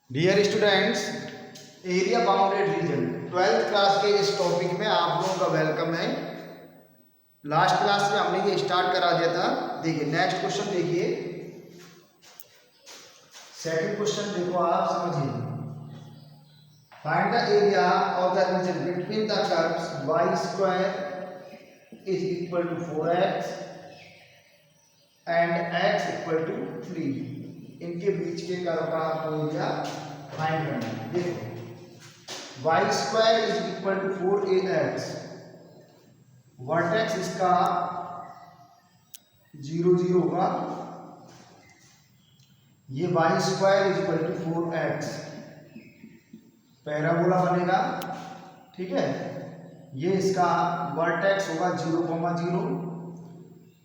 Dear students, area bounded region 12th class के इस topic में आप लोगों का वेलकम है। लास्ट क्लास में हमने ये स्टार्ट करा दिया था। देखिए नेक्स्ट क्वेश्चन देखिए, सेकंड क्वेश्चन देखो, आप समझिए। Find the area of the region between the curves y square is equal to 4x and x equal to 3। इनके बीच के कर्व का आपको एरिया फाइंड करना है। देखो y square is equal to 4ax, vertex इसका 0 0 होगा। ये y square is equal to 4x parabola बनेगा, ठीक है। ये इसका वर्टेक्स होगा 0 0,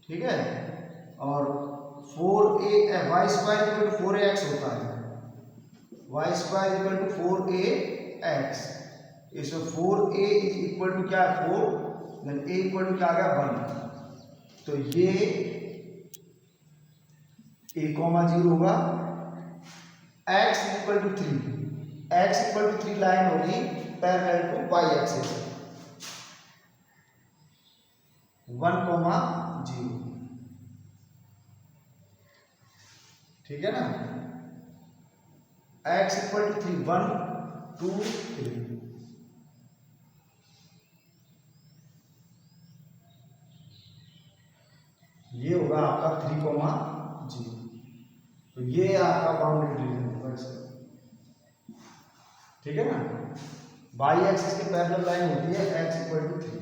ठीक है। और 4a y square equal to 4ax होता है, y square equal to 4ax। इसमें 4a इज इक्वल टू क्या है 4, देन a इक्वल टू क्या आ गया 1। तो ये a 0 होगा। x equal to 3, x equal to 3 line होगी पैरेलल टू y एक्सिस 1 0, ठीक है ना। x इक्वल टू 3 1 2 3, ये होगा आपका 3 0। तो ये आपका बाउंड्री रीजन होगा इसका, ठीक है ना। बाई एक्सिस के पैरेलल लाइन होती है x इक्वल टू 3,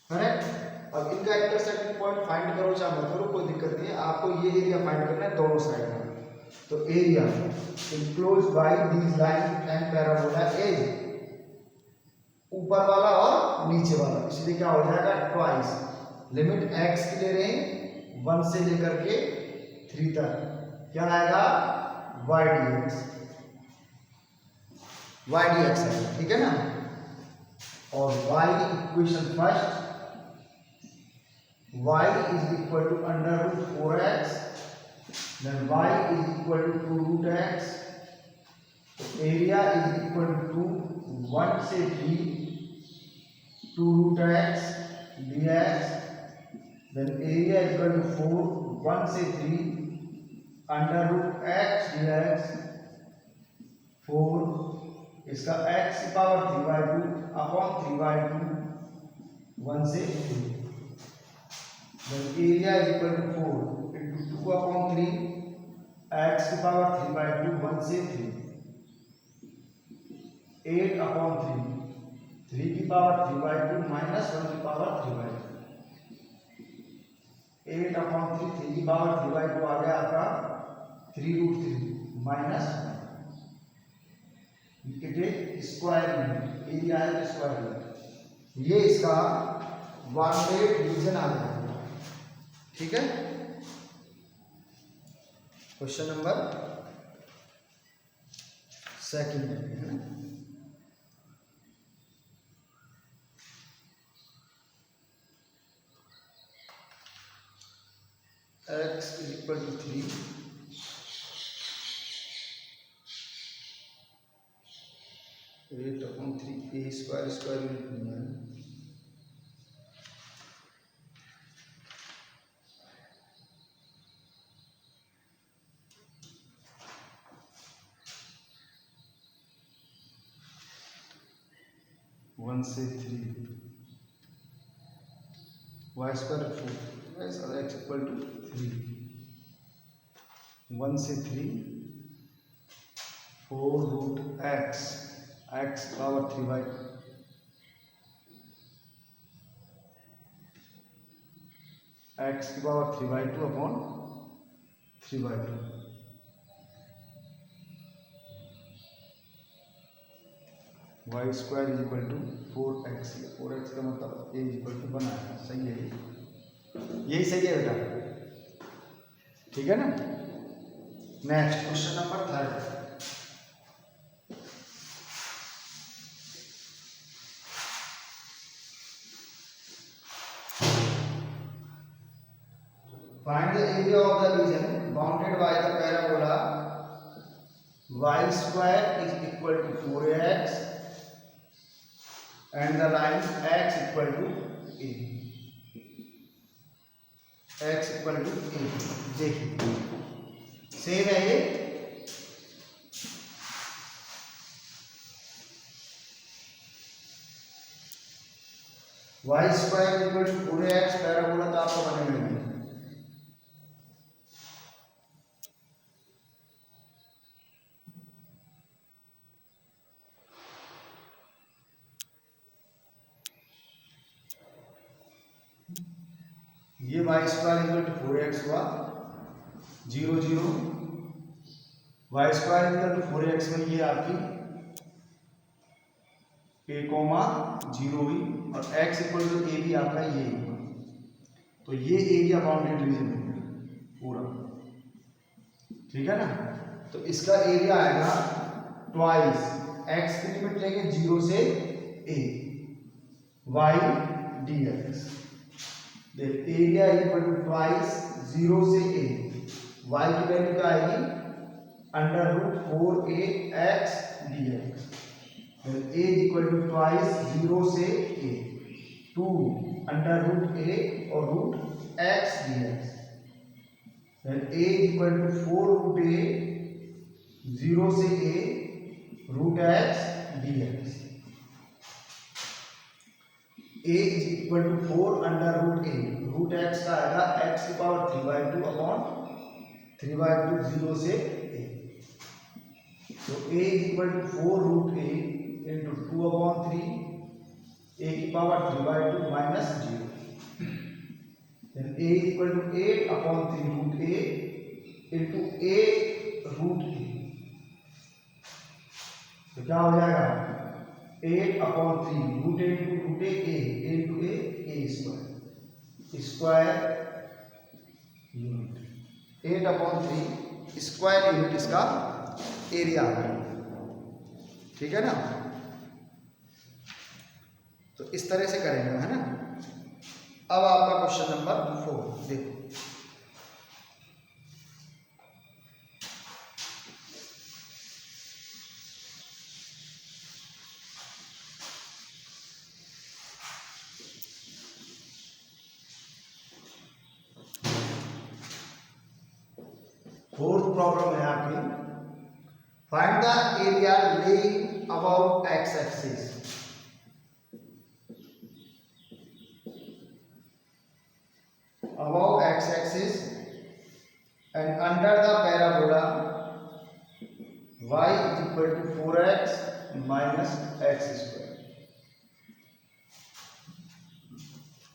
करेक्ट। अब इनका इंटरसेक्टिंग पॉइंट फाइंड करो चाहे मत करो, कोई दिक्कत नहीं है। आपको ये एरिया फाइंड करना है दोनों साइड में। तो area enclosed bye these line and parabola is ऊपर वाला और नीचे वाला, इसलिए क्या हो जाएगा ट्वाइस। लिमिट x की ले रहे हैं 1 से लेकर के 3 तक, क्या आएगा y dx है, ठीक है ना। और y equation first, y is equal to under root 4x, then y is equal to 2 root x। Area is equal to 1 से 3 2 root x dx, then area is equal to 4 1 से 3 under root x dx 4, इसका x की power 3/2 upon 3/2 1 से 3, then area is equal to 4 into 2 upon 3 x की power 3/2 1 से 3 8 upon 3 की power 3/2 minus 1 की power 3/2 8 upon 3 की पावर 3/2 आ गया आपका 3√3 माइनस स्क्वायर यूनिट, एरिया है स्क्वायर यूनिट। ये इसका बाउंडेड रीजन आ गया, ठीक है। क्वेश्चन नंबर सेकंड है ना। x is equal to 3, eight upon 3 a square square unit नहीं है, वन से 3 y square 4 x equal to 3 1 से 3 4 रूट x पावर 3/2 x की power 3/2 upon 3/2, y square is equal to 4x। 4x का मतलब a is equal to बनाया, सही है, यही सही है बेटा, ठीक है ना। Next question number third, find the area of the region bounded by the parabola y square is equal to 4x and the line x equal to a, x equal to a. देखिए same है ये, y square equal to 4x parabola तो आपको बनेगा नहीं। ये y square equal to 4x हुआ, 0 0, y square equal to 4x में ये आपकी a कोमा 0 हुई और x इक्वल टू a भी आपका ये होगा। तो ये एरिया बाउंडेड रीजन हो गया पूरा, ठीक है ना। तो इसका एरिया आएगा ट्वाइस, x की लिमिट लेंगे 0 से a, y dx। देख एरिया इक्वल टू ट्वाइस 0 से a, y की वैल्यू क्या आएगी √4ax dx। a is equal to twice 0 से a, 2 √a और √x dx। then a is equal to 4√a 0 से a √x dx। a is equal to 4 √a, √x का आएगा x की पावर 3/2 अपॉन 3/2 0 से a। तो a is equal to 4√a into 2/3 a की power 3/2 minus 0। then a is equal to 8/3 √a into a √a। तो क्या हो जाएगा 8/3 √a into a square unit, 8/3 square unit इसका एरिया आ गया, ठीक है ना। तो इस तरह से करेंगे, है ना। अब आपका क्वेश्चन नंबर 4 देखो, फोर्थ प्रॉब्लम है आपकी, find the area laying about x axis. above x axis and under the parabola y is equal to 4x minus x square।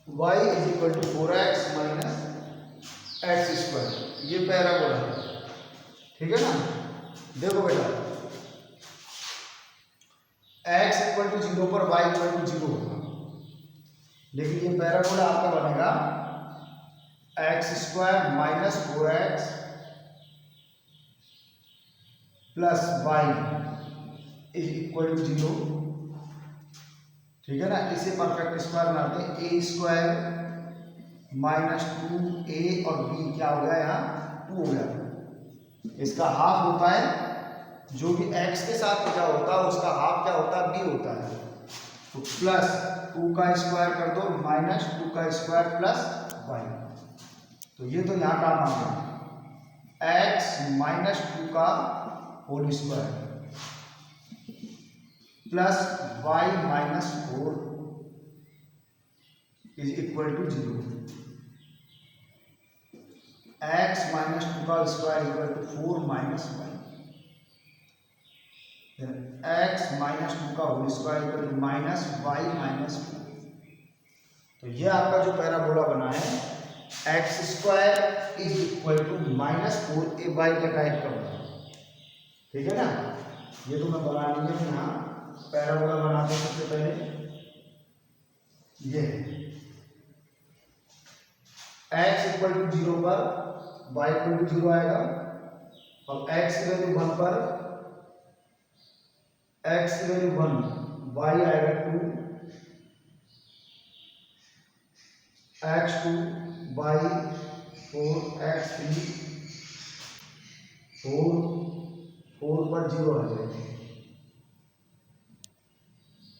y is equal to 4x minus x square, ये parabola है, ठीक है ना। देखो बेटा x equal to 0 पर y equal to 0 होगा, लेकिन ये पैराबोला आपका बनेगा x square minus 4x plus y is equal to 0, ठीक है ना। इसे परफेक्ट स्क्वायर बनाते हैं, a स्क्वायर माइनस 2a और b क्या हो गया यहाँ 2 हो गया। इसका हाफ होता है, जो भी x के साथ क्या होता है उसका हाफ क्या होता है b होता है। तो प्लस 2 का स्क्वायर कर दो माइनस 2 का स्क्वायर प्लस y। तो ये तो यहाँ काम आ गया x माइनस 2 का whole square plus y minus 4 is equal to 0। x minus 2 का square equal to 4 minus y, x minus 2 का whole square equal to minus y minus 4। तो ये आपका जो पैराबोला बना है x square is equal to minus 4ay का type का बना, ठीक है ना। ये तो मैं बना लीजिए यहाँ पैराबोला बनाते हैं। सबसे पहले ये x इक्वल टू 0 पर y इक्वल टू 0 आएगा और x की वैल्यू 1 पर x की वैल्यू 1 y आएगा 2 x2 y 4 x3 4 4 पर 0 आ जाएगा,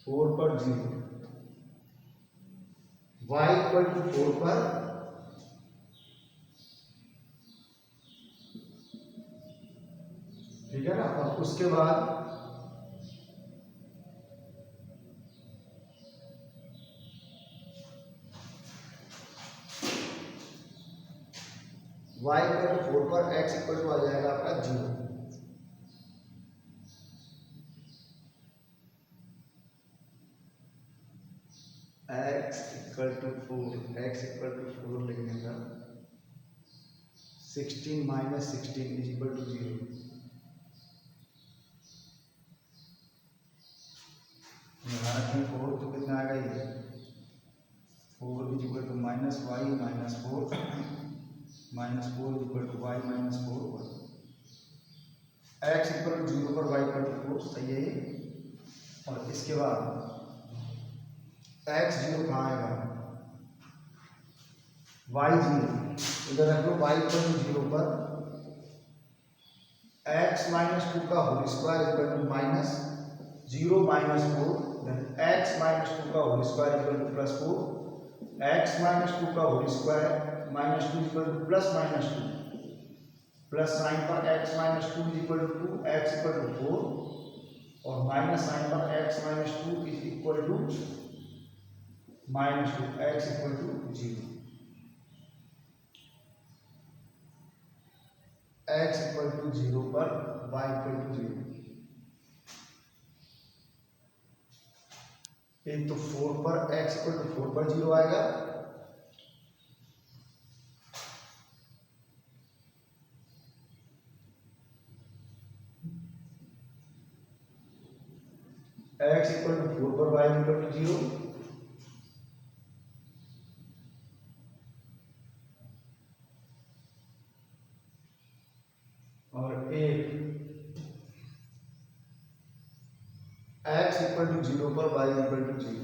4 पर 0, y इक्वल टू 4 पर, ठीक है ना। और उसके बाद y इक्वल टू 4 पर x इक्वल टू आ जाएगा आपका 0। x इक्वल टू 4 लिखने का 16 माइनस 16 इज इक्वल टू 0। यहाँ रखें 4 तो कितना आएगा ये 4 is equal to minus y minus 4 minus 4 is equal to y minus 4, x equal to 0 पर y इक्वल टू 4, सही है ये। और इसके बाद x 0 कहाँ आएगा, y 0, इधर रख लो y इक्वल टू 0 पर x माइनस 2 का whole square equal to minus 0 minus 4, then x minus 2 का whole square equal to plus 4, x minus 2 का whole square minus 2 equal to plus minus 2, plus sign पर x minus 2 equal to 2, x equal to 4, और minus sign पर x minus 2 is equal to minus 2, x equal to 0, x equal to 0 पर y equal to 0। एक तो 4 पर x equal to 4 पर 0 आएगा, x equal to 4 पर y इक्वल टू 0, और एक x इक्वल टू 0 पर y equal to 0।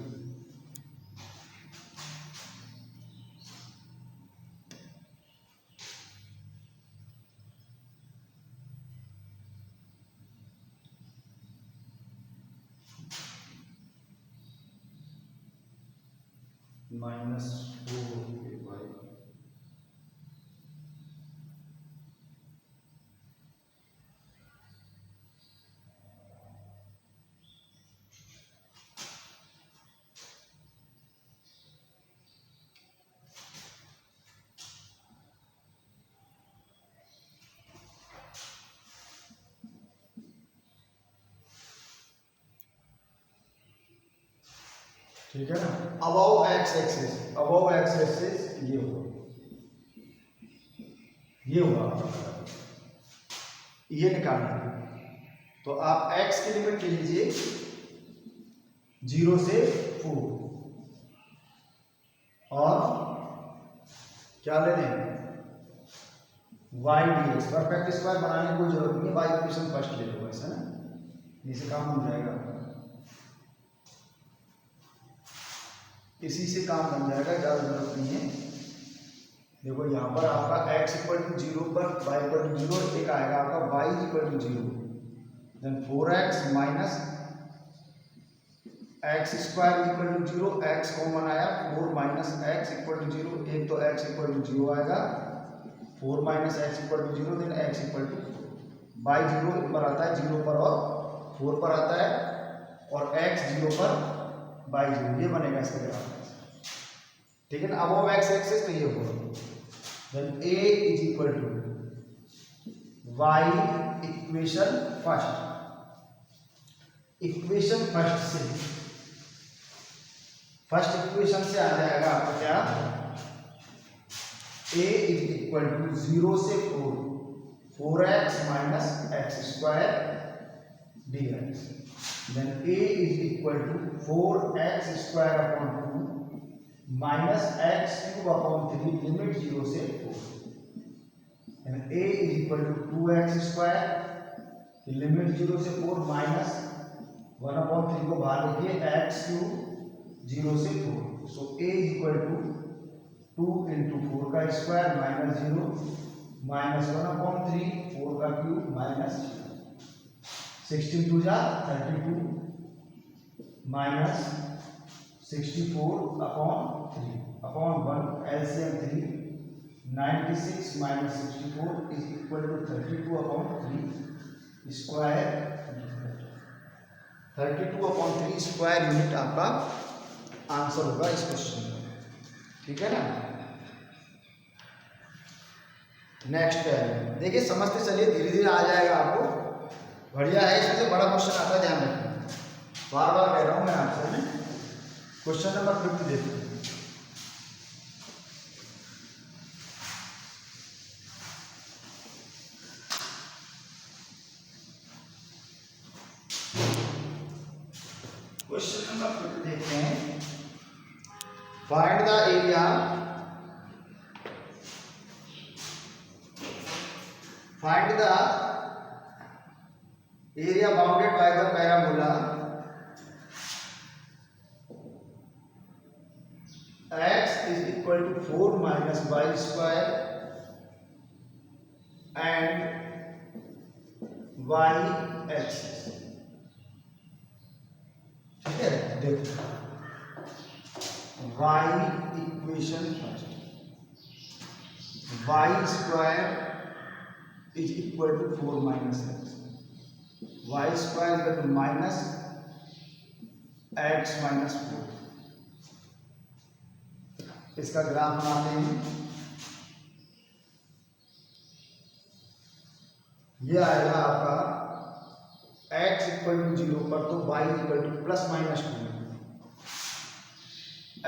Minus 4 y, ठीक है ना। अबव एक्स एक्सिस ये होगा, ये निकालना है। तो आप x की लिमिट ले लीजिए 0 से 4, और क्या ले लें y dx, परफेक्ट स्क्वायर बनाने की कोई जरूरत नहीं है, y इक्वेशन फर्स्ट ले लो, ऐसा ना, इसे काम बन जाएगा, इसी से काम बन जाएगा, ज़्यादा जरूरत नहीं है। देखो यहाँ पर आपका x इक्वल टू 0 पर y इक्वल टू 0, एक आएगा आपका y equal to 0, then 4x minus x square equal to 0, x common आया, 4 माइनस एक्स इक्वल टू 0, एक तो x इक्वल टू 0 आएगा, 4 minus x equal to 0, then x equal to y 0 पर आता है, 0 पर और 4 पर आता है, और x 0 पर y 0, ये बनेगा इसका ग्राफ, ठीक है ना। अब एक्स एक्सिस तो ये होगा, then a is equal to y equation first equation से आ जाएगा आपका क्या, a इज इक्वल टू 0 से 4x minus x square dx, then a is equal to 4x square upon 2 minus x cube upon 3, limit 0 से 4, and a is equal to 2x square, limit 0 से 4 minus 1 upon 3 को बाहर लिखिए, x cube 0 से 4, so a is equal to 2 into 4 का square minus 0 minus 1 upon 3, 4 का cube minus 0, 16 to जा 32 minus 64 upon 3 upon 1 LCM 3 96 minus 64 is equal to 32 upon 3 square 32 upon 3 square unit आपका answer होगा इस क्वेश्चन में। ठीक है ना। नेक्स्ट है, देखिए समझते चलिए, धीरे धीरे आ जाएगा आपको, बढ़िया है। इसमें से बड़ा क्वेश्चन आता है, ध्यान रखना, बार बार कह रहा हूं मैं आपसे। क्वेश्चन नंबर 50 देखिए। क्वेश्चन नंबर 50 देखते हैं। Find the area bounded by the parabola x is equal to 4 minus y square and y axis। ठीक है, देखो y equation first, y square is equal to 4 minus x, y square equal to minus x minus 4। इसका graph बनाते हैं। ये आएगा आपका x equal to 0 पर तो y equal to plus minus 2,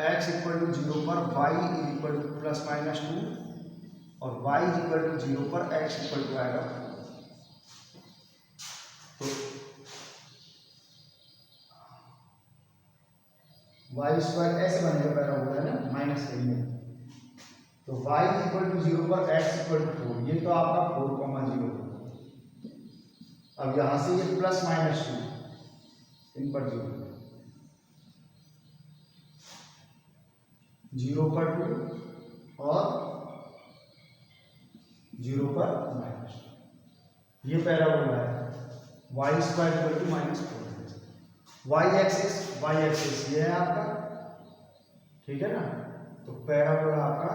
x equal to 0 पर y equal to plus minus 2 और y इक्वल टू 0 पर x इक्वल टू आएगा 4। तो y स्क्वायर ऐसे बनेगा, पैराबोला है ना, माइनस के लिए। तो y इक्वल टू 0 पर x इक्वल टू 4, ये तो आपका 4,0। अब यहां से ये प्लस माइनस 2 इन पर 0 पर 2 और 0 पर माइनस, ये पैराबोला है। Y square equal to -4, y axis ये है आपका। ठीक है ना। तो पैराबोला आपका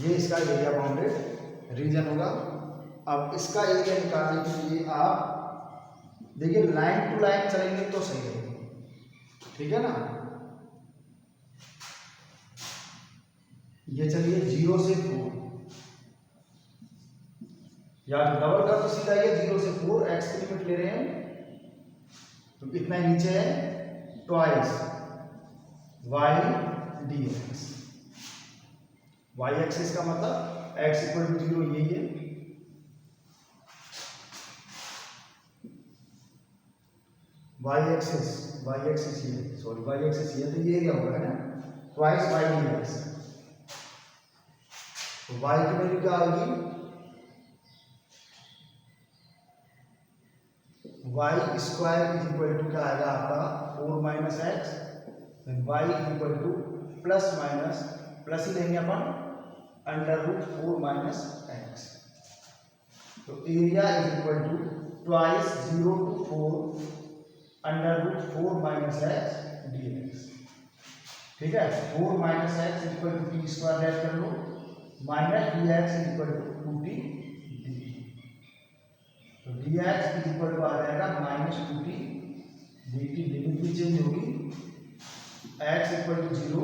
ये इसका एरिया बाउंडेड रीजन होगा। अब इसका एरिया निकालने के लिए आप देखिए लाइन टू लाइन चलेंगे तो सही है। ठीक है ना। ये चलिए 0 से 4, या डबल कर तो सीधा ये 0 से 4 एक्स की लिमिट ले रहे हैं, तो कितना नीचे है, twice y d x. Y axis का मतलब एक्स इक्वल टू 0 यही है, वाई एक्सिस ये, सॉरी वाई एक्सिस ये, तो ये एरिया होगा ना, ट्वाइस वाई डी एक्स। तो वाई की वैल्यू क्या आएगी, y square is equal to क्या आएगा आपका 4 minus x, y is equal to plus minus, plus ही लेंगे अपन, √4 माइनस एक्स। तो area is equal to twice 0 to 4 √4 minus x d x. ठीक है। 4 minus x equal to t square add कर लो, minus d x equal to 2t dt। तो d x equal to आ जाएगा -2t dt, लिमिट भी change होगी, x equal to 0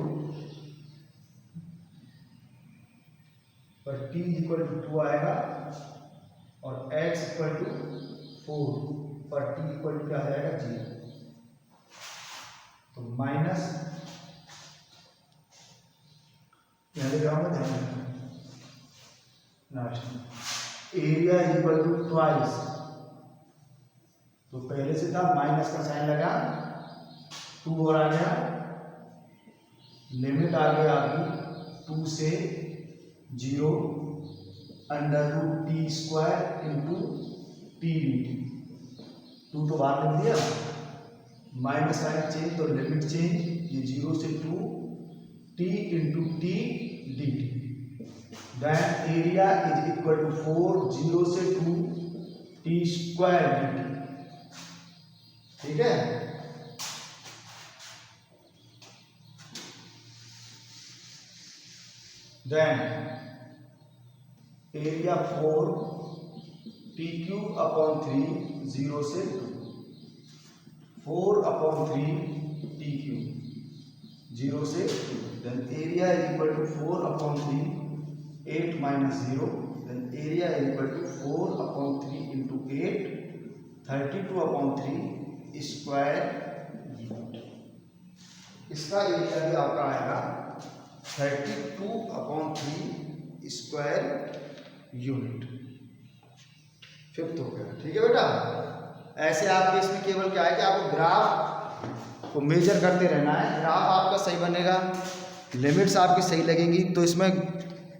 पर t इक्वल टू 2 आएगा, और x इक्वल टू 4 पर t इक्वल टू क्या आ जाएगा 0। तो माइनस यहां लिख रहा हूं, ध्यान रखना। एरिया इक्वल टू ट्वाइस, तो पहले से था माइनस का साइन लगा, 2 और आ गया, लिमिट आ गई आपकी 2 से 0 √t square into t dt। 2 तो बाहर लिख दिया, माइनस साइन चेंज तो लिमिट चेंज, ये 0 से 2 t into t dt। Then area is equal to 4 0 से 2 t टी स्क्वायर dt, ठीक है। Then area 4 t cube upon 3 0 से 2, 4 अपॉन 3 टी क्यूब 0 से 2, then area is equal to 4 upon 3 8 minus 0, then area is equal to 4 upon 3 into 8 32 upon 3 square. इसका area भी आपका आएगा 32 upon 3 square unit. Fifth हो गया, ठीक है बेटा। ऐसे आपके इसमें केवल क्या है कि आपको ग्राफ को मेजर करते रहना है, ग्राफ आपका सही बनेगा, लिमिट्स आपकी सही लगेंगी, तो इसमें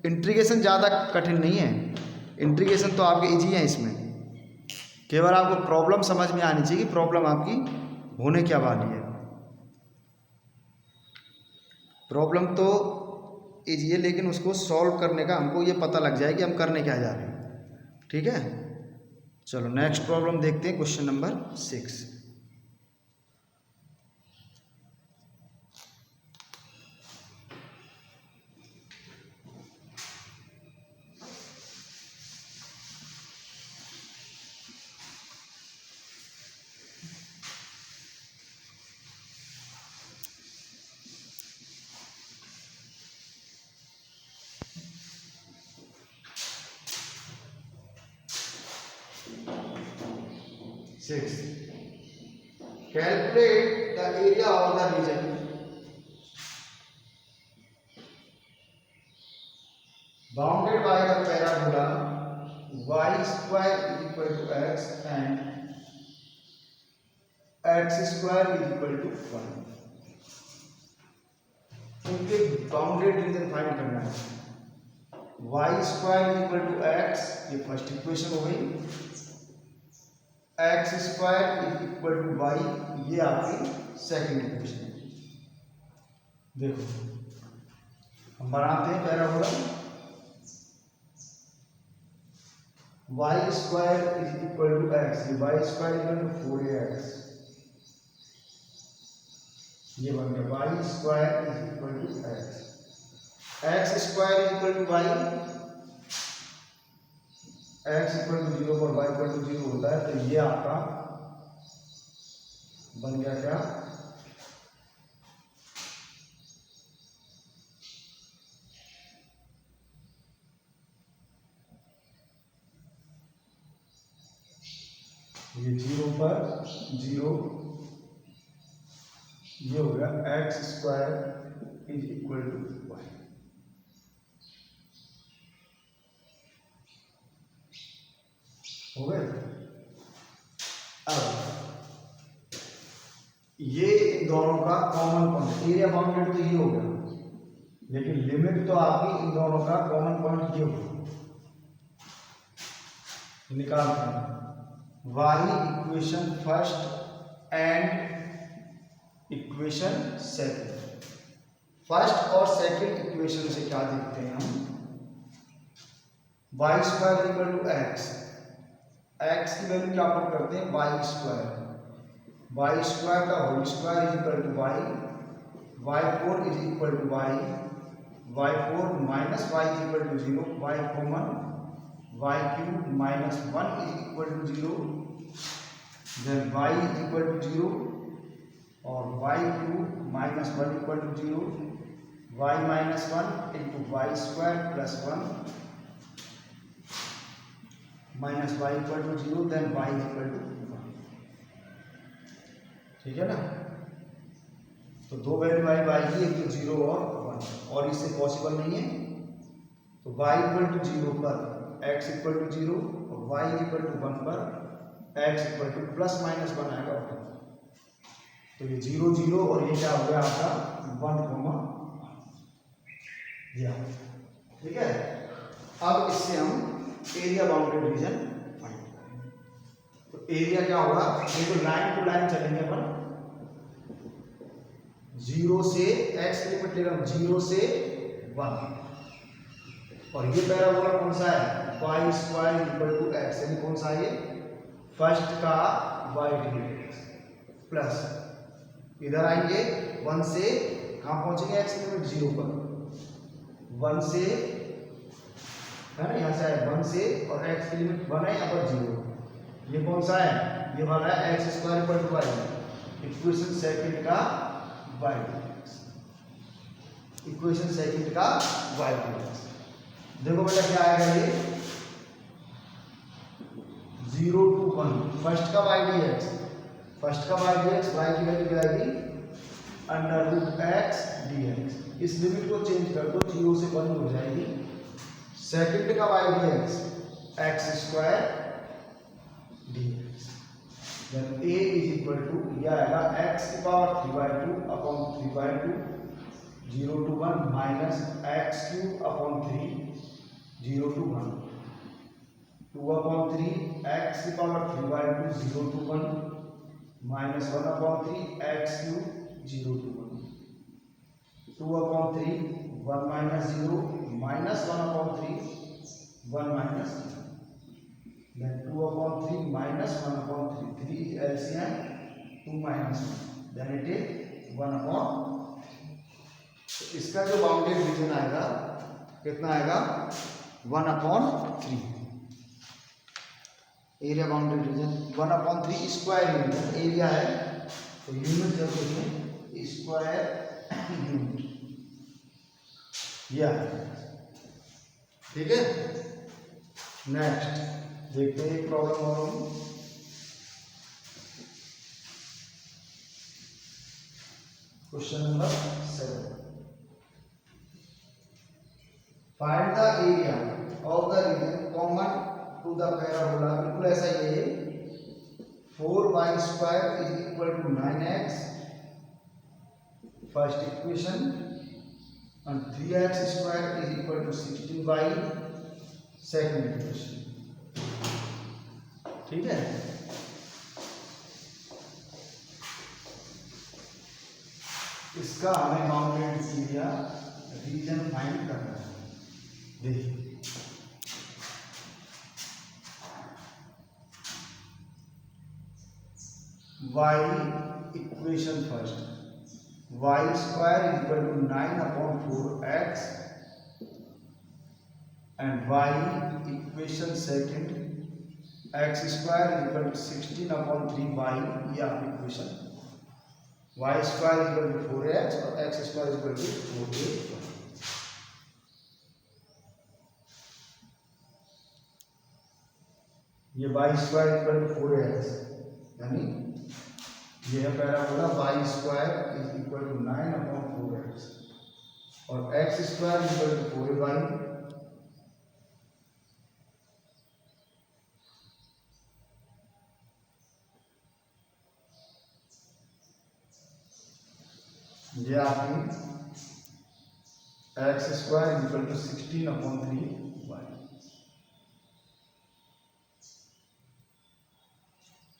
इंटीग्रेशन ज़्यादा कठिन नहीं है, इंटीग्रेशन तो आपके इजी है। इसमें केवल आपको प्रॉब्लम समझ में आनी चाहिए कि प्रॉब्लम आपकी होने क्या वाली है। प्रॉब्लम तो इजी है, लेकिन उसको सॉल्व करने का हमको ये पता लग जाए कि हम करने क्या जा रहे हैं, ठीक है। चलो नेक्स्ट प्रॉब्लम देखते हैं, question number 6। Calculate the area of the region bounded by the parabola y square is equal to x and x square is equal to 1। इनके बाउंडेड रीजन फाइंड करना है। y square is equal to x, ये first equation हो गई, x square is equal to y, ये आपकी second equation है। देखो हम बनाते हैं parabola, y square is equal to x, ये y square equal to 4ax, ये बन गया y square is equal to x, x square is equal to y, x equal to 0 और y इक्वल टू 0 होता है, तो ये आपका बन गया क्या, ये 0 पर 0, ये हो गया x square is equal to y. हो गए। अब ये इन दोनों का कॉमन पॉइंट, एरिया बाउंडेड तो ये हो गया, लेकिन लिमिट तो आपकी इन दोनों का कॉमन पॉइंट ये होगा, निकालते हैं। Y equation first and equation second, first और सेकंड इक्वेशन से क्या देखते हैं हम, y square equal to x, x की वैल्यू क्या पुट करते हैं, वाई स्क्वायर, वाई स्क्वायर का whole square is equal to y, y 4 is equal to y, y 4 minus y is equal to 0, y common, y cube minus 1 is equal to 0, then y is equal to 0 और y cube minus 1 equal to 0, y minus 1 into y square plus 1 minus y equal to 0, then y equal to 1, ठीक है ना। तो दो value आई Y की, एक तो 0 और 1, और इससे पॉसिबल नहीं है, तो वाई इक्वल टू 0 पर एक्स इक्वल टू 0 और वाई इक्वल टू 1 पर x equal to plus minus 1 आएगा, तो ये 0 0 और ये क्या हो गया आपका 1, ठीक है। अब इससे हम एरिया बाउंडेड रीजन फाइंड करेंगे, तो एरिया क्या होगा, ये तो लाइन टू लाइन चलेंगे अपन, 0 से x लिमिट ले रहा हूं 0 से 1, और ये पैराबोला कौन सा है, y square equal to x, यानी कौन सा है ये फर्स्ट का y dx प्लस इधर आएंगे 1 से कहाँ पहुंचेंगे x लिमिट 0 पर 1 से है ना, यहाँ से आए 1 से और x की लिमिट 1 है यहाँ पर 0। ये कौन सा है, ये वाला है x square equal to y. Equation second का y dx, इक्वेशन सेकंड का y dx। देखो बेटा क्या आएगा ये 0 to 1 फर्स्ट का y dx, फर्स्ट का y dx, y की वैल्यू क्या आएगी अंडर रूट एक्स dx। इस लिमिट को चेंज कर दो 0 से 1 हो जाएगी। सेकंड का y dx x square dx, then a is equal to यह आएगा x की power 3/2 upon 3/2 0 to 1 minus x cube upon 3 0 to 1 2/3 x की power 3/2 0 to 1 minus 1/3 x cube 0 to 1 2/3 1 minus 0 minus 1/3 1 minus then 2/3 minus 1/3 3 LCM 2 minus 1 then it is 1/3। इसका जो bounded reason आएगा कितना आएगा 1/3। Area bounded reason 1/3 square unit area है, तो unit जब देखिए स्क्वायर यूनिट यह ठीक है। नेक्स्ट देखते हैं एक प्रॉब्लम और question number 7। Find the area of the region common to the parabola. बिल्कुल ऐसा ही है 4y² is equal to 9x first equation and 3x² is equal to 16y second equation. ठीक है, इसका हमें बाउंडेड एरिया रीजन फाइंड करना है। देखिए y equation first y² is equal to 9/4x and y equation second x² is equal to 16/3y। ये आपकी equation y² is equal to 4x और x² is equal to 4a। ये y² is equal to 4x यानी ये है parabola y² is equal to 9/4x और x² is equal to 4y। ये आपकी x² is equal to 16/3y।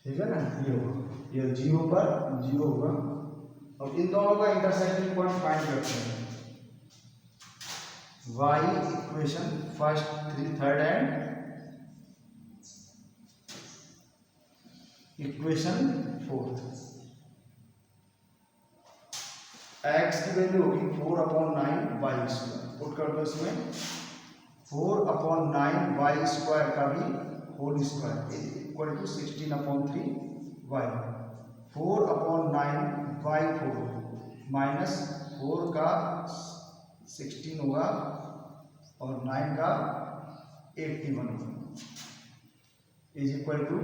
ठीक है ना, ये होगा, ये 0 पर 0 होगा। अब इन दोनों का इंटरसेक्टिंग पॉइंट फाइंड करते हैं। y equation first 3/3 and equation fourth. x की वैल्यू होगी 4/9y²। पुट कर दो इसमें 4/9y² का भी whole square equal to 16/3y। 4/9y4 minus 4 का 16 होगा और 9 का 81 होगा इज इक्वल टू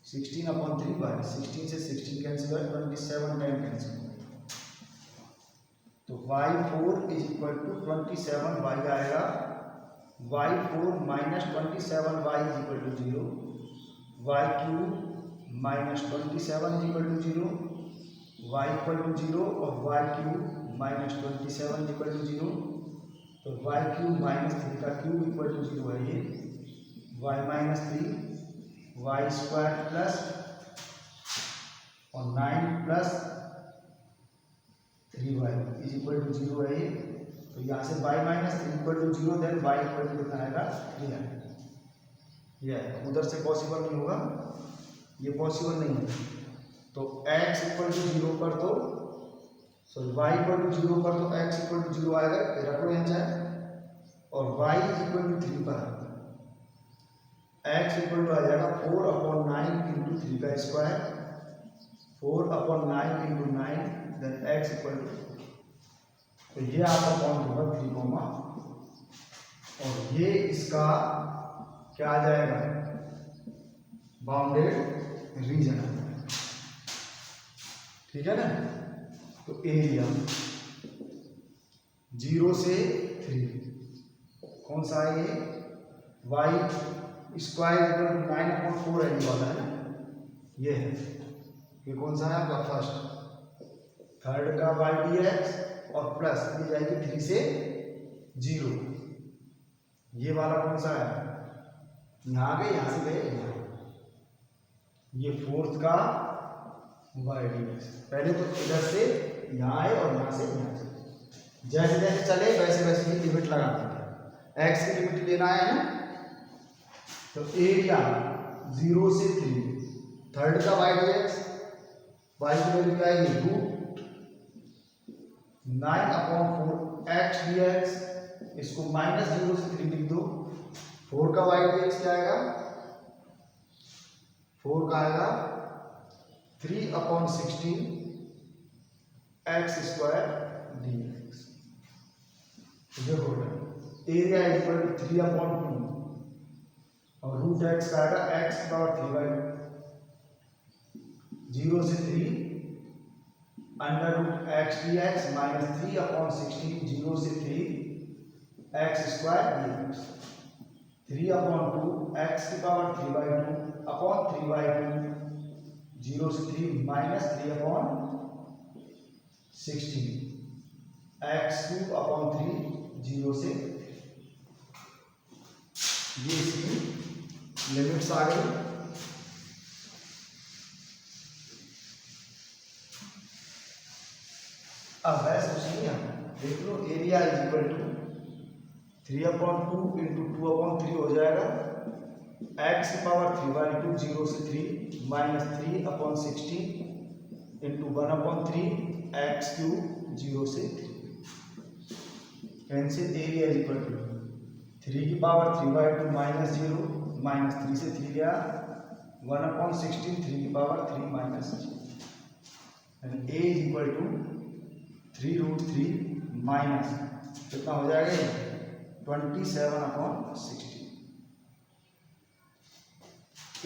16/3y। 16 से 16 कैंसिल है 27 टाइम कैंसिल होगा, तो y4 is equal to 27y आएगा। y4 minus 27y is equal to 0। y³ minus 27 is equal to 0। y equal to 0 और y³ minus 27 is equal to 0। तो y³ minus 3 का cube equal to 0 है ये। y minus 3 y² plus और 9 plus 3y is equal to 0 है ये। तो यहाँ से y minus 3 equal to 0 then y equal to कितना आएगा 3 आएगा। यह उधर से पॉसिबल नहीं होगा, ये पॉसिबल नहीं है। तो x इक्वल टू 0 पर तो सॉरी y इक्वल टू 0 पर तो x इक्वल टू 0 आएगा, रखो यहाँ चाहे, और y इक्वल टू 3 पर x इक्वल टू आ जाएगा 4/9 इंटू 3 का square, 4/9 into 9, then x equal to, तो ये आपका पॉइंट होगा 3, और ये इसका क्या आ जाएगा, बाउंडेड रीजन है, ठीक है ना। तो एरिया 0 से 3 कौन सा है ये, y square equal to 9/4 L वाला है ना, ये है, ये कौन सा है आपका फर्स्ट, थर्ड का y dx और प्लस ये जाएगी 3 से 0, ये वाला कौन सा है, यहाँ गए, यहाँ से गए यहाँ, ये फोर्थ का y dx, पहले तो इधर से यहाँ आए और यहाँ से यहाँ से, जैसे जैसे चले वैसे वैसे ही लिमिट लगाते हैं, x की लिमिट लेना है ना। तो एरिया 0 से 3, थर्ड का y dx, y की वैल्यू क्या है, रूट 9/4 x dx, इसको -0 से 3 लिख दो, 4 का y dx क्या आएगा, 4 का आएगा 3/16 x स्क्वायर dx। देखो एरिया इक्वल टू 3/2 और रूट x का आएगा x की पावर 3/2, 0 से 3 under root x dx minus 3/16, 0 से 3 x स्क्वायर dx, 3/2 x की पावर 3/2 0 से 3 माइनस 3/16 x³ 0 से, ये इसकी लिमिट्स आ गई। अब है सोचिए, देख लो area is equal to 3/2 into 2/3 हो जाएगा, x की पावर 3/2 0 से 3 माइनस 3/16 इंटू 1/3 x³ 0 से 3, cancel, area is equal to 3 की पावर 3/2 माइनस 0 माइनस 3 से 3 गया, 1/16 3 की power 3 minus 3, and a is equal to 3√3 minus कितना हो जाएगा, 27/16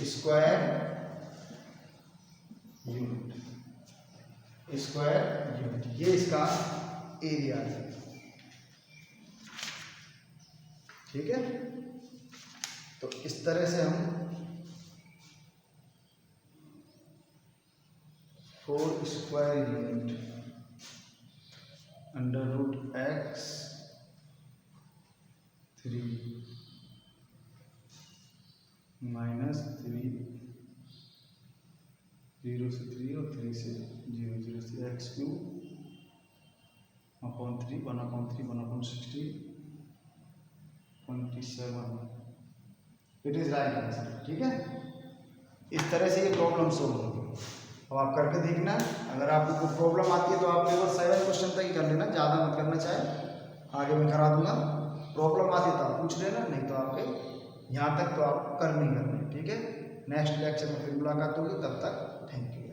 स्क्वायर यूनिट, ये इसका एरिया है, ठीक है। तो इस तरह से हम 4 square unit under root x 3 minus 3 0 से 3 और 3 से 0 0 से x³ 1/3 1/3 1/16 27, it is right answer, ठीक है। इस तरह से ये प्रॉब्लम सोल्व होगी। अब आप करके देखना, अगर आपको कोई प्रॉब्लम आती है तो आप केवल 7 क्वेश्चन तक ही कर लेना, ज़्यादा मत करना, चाहे आगे मैं करा दूंगा। प्रॉब्लम आती है तो आप पूछ लेना, नहीं तो आपके यहाँ तक तो आप कर नहीं करना, ठीक है। नेक्स्ट लेक्चर में फिर मुलाकात होगी, तब तक थैंक यू।